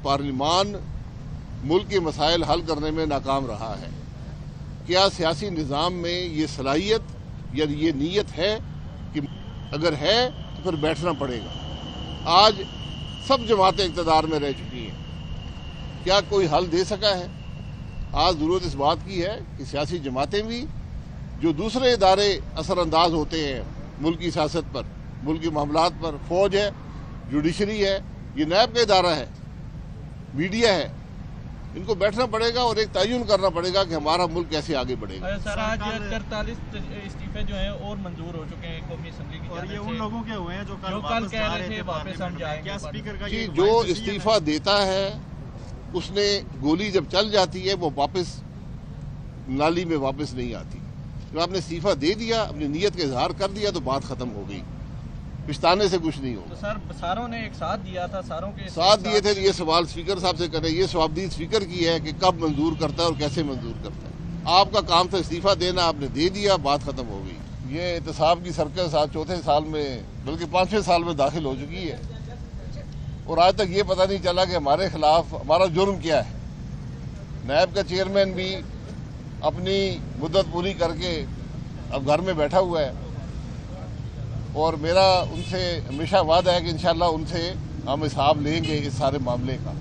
پارلیمان ملک کے مسائل حل کرنے میں ناکام رہا ہے۔ کیا سیاسی نظام میں یہ صلاحیت یا یہ نیت ہے کہ اگر ہے تو پھر بیٹھنا پڑے گا؟ آج سب جماعتیں اقتدار میں رہ چکی ہیں، کیا کوئی حل دے سکا ہے؟ آج ضرورت اس بات کی ہے کہ سیاسی جماعتیں بھی، جو دوسرے ادارے اثر انداز ہوتے ہیں ملکی سیاست پر، ملکی معاملات پر، فوج ہے، جوڈیشری ہے، یہ نیب کا ادارہ ہے، میڈیا ہے، ان کو بیٹھنا پڑے گا اور ایک تعین کرنا پڑے گا کہ ہمارا ملک کیسے آگے بڑھے گا۔ سر آج 43 استعفے جو ہیں اور منظور ہو چکے ہیں قومی اسمبلی کی جانب سے، اور یہ ان لوگوں کے ہوئے ہیں جو کل کہہ رہے تھے واپس ہم جائیں گے۔ اسپیکر کا جی، جو استعفیٰ دیتا ہے اس نے گولی جب چل جاتی ہے وہ واپس نالی میں واپس نہیں آتی۔ جب آپ نے استعفیٰ دے دیا، اپنی نیت کا اظہار کر دیا تو بات ختم ہو گئی، پچھتانے سے کچھ نہیں ہوگا۔ تو سر ساروں نے ایک ساتھ دیا تھا، ساروں کے ساتھ دیے تھے، یہ سوال اسپیکر صاحب سے کریں، یہ سوابدید اسپیکر کی ہے کہ کب منظور کرتا ہے اور کیسے منظور کرتا ہے۔ آپ کا کام تھا استعفیٰ دینا، آپ نے دے دیا، بات ختم ہو گئی۔ یہ احتساب کی سرکس آج چوتھے سال میں بلکہ 5ویں سال میں داخل ہو چکی ہے، اور آج تک یہ پتہ نہیں چلا کہ ہمارے خلاف ہمارا جرم کیا ہے۔ نیب کا چیئرمین بھی اپنی مدت پوری کر کے اب گھر میں بیٹھا ہوا ہے، اور میرا ان سے ہمیشہ وعدہ ہے کہ انشاءاللہ ان سے ہم حساب لیں گے اس سارے معاملے کا،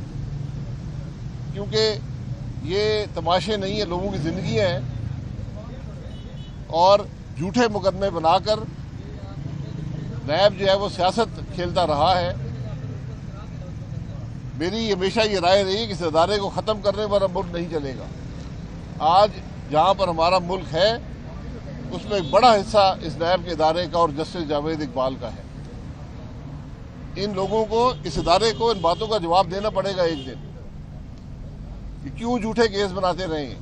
کیونکہ یہ تماشے نہیں ہیں، لوگوں کی زندگیاں ہیں، اور جھوٹے مقدمے بنا کر نیب جو ہے وہ سیاست کھیلتا رہا ہے۔ میری ہمیشہ یہ رائے رہی ہے کہ اس ادارے کو ختم کرنے پر اب ملک نہیں چلے گا۔ آج جہاں پر ہمارا ملک ہے اس میں ایک بڑا حصہ اس نیب کے ادارے کا اور جسٹس جاوید اقبال کا ہے۔ ان لوگوں کو، اس ادارے کو ان باتوں کا جواب دینا پڑے گا ایک دن کہ کیوں جھوٹے کیس بناتے رہے ہیں،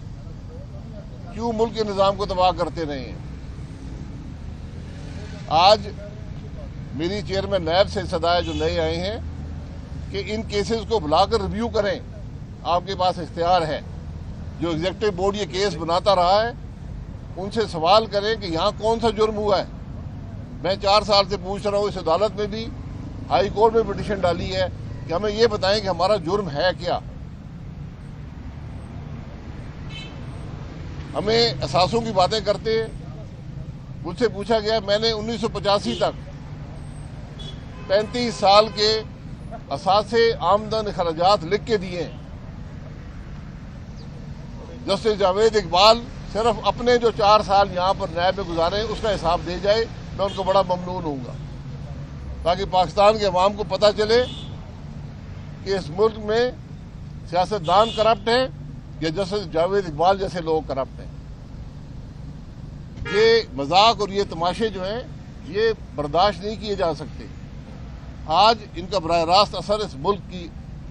کیوں ملک کے نظام کو تباہ کرتے رہے ہیں۔ آج میری چیئرمین نیب سے صدا ہے جو نئے آئے ہیں کہ ان کیسز کو بلا کر ریویو کریں، آپ کے پاس اختیار ہے۔ جو ایگزیکٹو بورڈ یہ کیس بناتا رہا ہے ان سے سوال کریں کہ یہاں کون سا جرم ہوا ہے۔ میں 4 سال سے پوچھ رہا ہوں، اس عدالت میں بھی، ہائی کورٹ میں پٹیشن ڈالی ہے کہ ہمیں یہ بتائیں کہ ہمارا جرم ہے کیا۔ ہمیں اثاثوں کی باتیں کرتے ہیں۔ مجھ سے پوچھا گیا، میں نے 1985 تک 35 سال کے اثاثے آمدن اخراجات لکھ کے دیے ہیں۔ جسٹس جاوید اقبال صرف اپنے جو 4 سال یہاں پر نیب میں گزارے اس کا حساب دے جائے، میں ان کو بڑا ممنون ہوں گا، تاکہ پاکستان کے عوام کو پتہ چلے کہ اس ملک میں سیاستدان کرپٹ ہیں یا جسٹس جاوید اقبال جیسے لوگ کرپٹ ہیں۔ یہ مذاق اور یہ تماشے جو ہیں یہ برداشت نہیں کیے جا سکتے۔ آج ان کا براہ راست اثر اس ملک کی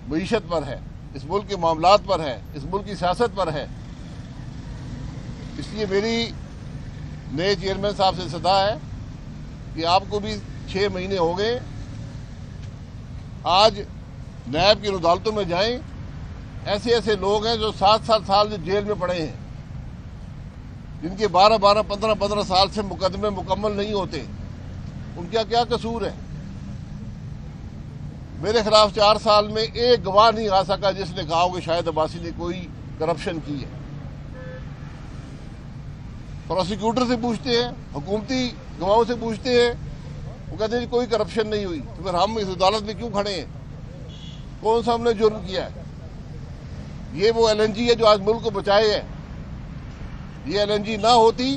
معیشت پر ہے، اس ملک کے معاملات پر ہے، اس ملک کی سیاست پر ہے۔ اس لیے میری نئے چیئرمین صاحب سے صدا ہے کہ آپ کو بھی 6 مہینے ہو گئے، آج نیب کی عدالتوں میں جائیں، ایسے ایسے لوگ ہیں جو 7 سال جیل میں پڑے ہیں، جن کے 12 15 سال سے مقدمے مکمل نہیں ہوتے، ان کا کیا قصور ہے؟ میرے خلاف 4 سال میں ایک گواہ نہیں آ سکا جس نے کہا کہ شاہد عباسی نے کوئی کرپشن کی ہے۔ پروسیکیوٹر سے پوچھتے ہیں، حکومتی گواہوں سے پوچھتے ہیں، وہ کہتے ہیں کوئی کرپشن نہیں ہوئی۔ تو پھر ہم اس عدالت میں کیوں کھڑے ہیں؟ کون سا ہم نے جرم کیا ہے؟ یہ وہ LNG ہے جو آج ملک کو بچائے ہے۔ یہ LNG نہ ہوتی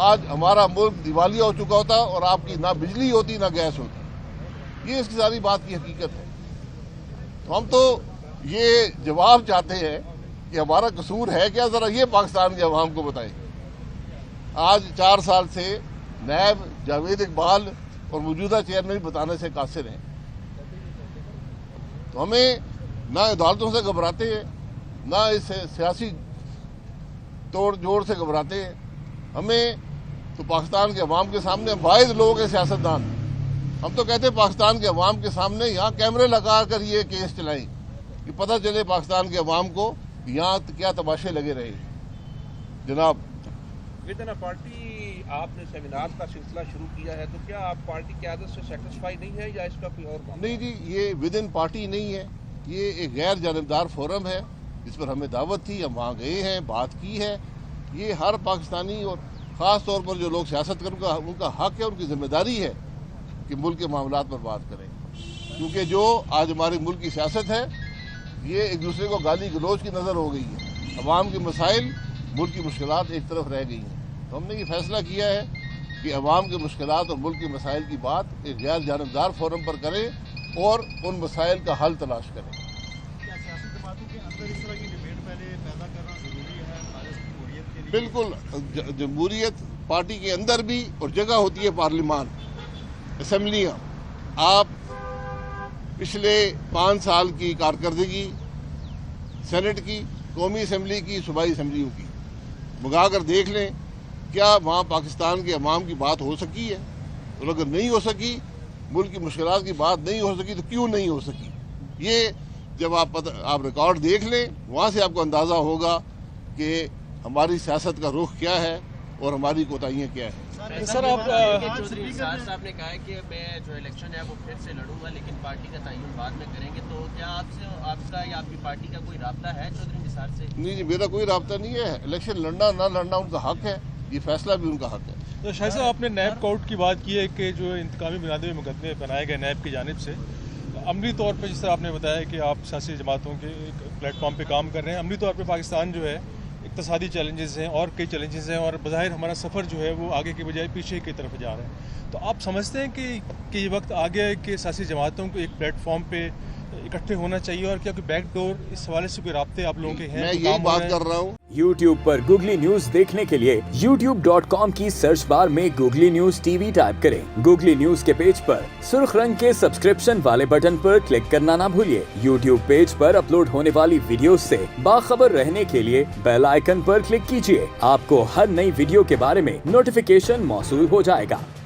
آج ہمارا ملک دیوالیہ ہو چکا ہوتا، اور آپ کی نہ بجلی ہوتی نہ گیس ہوتی۔ یہ اس کی ساری بات کی حقیقت ہے۔ تو ہم تو یہ جواب چاہتے ہیں کہ ہمارا قصور ہے کیا، ذرا یہ پاکستان کے عوام کو بتائیں۔ آج 4 سال سے نیب، جاوید اقبال اور موجودہ چیئرمین بتانے سے قاصر ہیں۔ تو ہمیں نہ عدالتوں سے گھبراتے ہیں، نہ اس سیاسی توڑ جوڑ سے گھبراتے ہیں۔ ہمیں تو پاکستان کے عوام کے سامنے، ہم واحد لوگ ہیں سیاستدان، ہم تو کہتے ہیں پاکستان کے عوام کے سامنے یہاں کیمرے لگا کر یہ کیس چلائیں کہ پتہ چلے پاکستان کے عوام کو یہاں کیا تماشے لگے رہے۔ جناب، ودن پارٹی آپ نے سیمینار کا سلسلہ شروع کیا ہے، تو کیا آپ پارٹی قیادت سے سیٹسفائی نہیں ہے یا اس کا کوئی اور معاملہ؟ نہیں جی، یہ ودن پارٹی نہیں ہے، یہ ایک غیر جانبدار فورم ہے جس پر ہمیں دعوت تھی, ہم وہاں گئے ہیں, بات کی ہے. یہ ہر پاکستانی اور خاص طور پر جو لوگ سیاست کریں ان کا حق ہے, ان کی ذمہ داری ہے کہ ملک کے معاملات پر بات کریں, کیونکہ جو آج ہمارے ملک کی سیاست ہے یہ ایک دوسرے کو گالی گلوچ کی نظر ہو گئی ہے. عوام کے مسائل, ملک کی مشکلات ایک طرف رہ گئی ہیں. تو ہم نے یہ فیصلہ کیا ہے کہ عوام کے مشکلات اور ملک کے مسائل کی بات ایک غیر جانبدار فورم پر کریں اور ان مسائل کا حل تلاش کریں. کیا سیاسی جماعتوں کے اندر اس طرح کی ڈبیٹ پہلے پیدا کرنا ضروری ہے حالت جمہوریت کے لیے؟ بالکل, جمہوریت پارٹی کے اندر بھی اور جگہ ہوتی ہے پارلیمان, اسمبلیاں. آپ پچھلے 5 سال کی کارکردگی سینٹ کی, قومی اسمبلی کی, صوبائی اسمبلیوں کی منگا کر دیکھ لیں, کیا وہاں پاکستان کے عوام کی بات ہو سکی ہے؟ اور اگر نہیں ہو سکی, ملک کی مشکلات کی بات نہیں ہو سکی, تو کیوں نہیں ہو سکی؟ یہ جب آپ ریکارڈ دیکھ لیں, وہاں سے آپ کو اندازہ ہوگا کہ ہماری سیاست کا رخ کیا ہے اور ہماری کوتاہیاں کیا ہیں. سر, آپ چودھری نثار صاحب نے کہا ہے کہ میں جو الیکشن ہے وہ پھر سے لڑوں گا, لیکن پارٹی کا تعین بعد میں کریں گے. تو کیا آپ کا یا آپ کی پارٹی کا کوئی رابطہ ہے چودھری نثار سے؟ نہیں, میرا کوئی رابطہ نہیں ہے. الیکشن لڑنا نہ لڑنا ان کا حق ہے, یہ فیصلہ بھی ان کا حق ہے. تو شاہد صاحب, آپ نے نیب کورٹ کی بات کی ہے کہ جو انتقامی بنیادوں پہ مقدمے بنائے گئے نیب کی جانب سے, عملی طور پہ جس طرح آپ نے بتایا کہ آپ سیاسی جماعتوں کے ایک پلیٹ فارم پہ کام کر رہے ہیں, عملی طور پہ پاکستان جو ہے اقتصادی چیلنجز ہیں اور کئی چیلنجز ہیں, اور بظاہر ہمارا سفر جو ہے وہ آگے کے بجائے پیچھے کی طرف جا رہا ہے. تو آپ سمجھتے ہیں کہ یہ وقت آ گیا ہے کہ سیاسی جماعتوں کو ایک پلیٹ فارم پہ اکٹھے ہونا چاہیے, اور کیا کوئی بیک ڈور اس حوالے سے کوئی رابطے آپ لوگوں کے ہیں؟ میں یہی بات کر رہا ہوں. YouTube پر گوگلی نیوز دیکھنے کے لیے youtube.com کی سرچ بار میں googly news T V type کریں. گوگلی نیوز کے پیج پر سرخ رنگ کے سبسکرپشن والے بٹن پر کلک کرنا نہ بھولیے. YouTube پیج پر اپلوڈ ہونے والی ویڈیوز سے باخبر رہنے کے لیے بیل آئیکن پر کلک کیجیے. آپ کو ہر نئی ویڈیو کے بارے میں نوٹیفیکیشن موصول ہو جائے گا.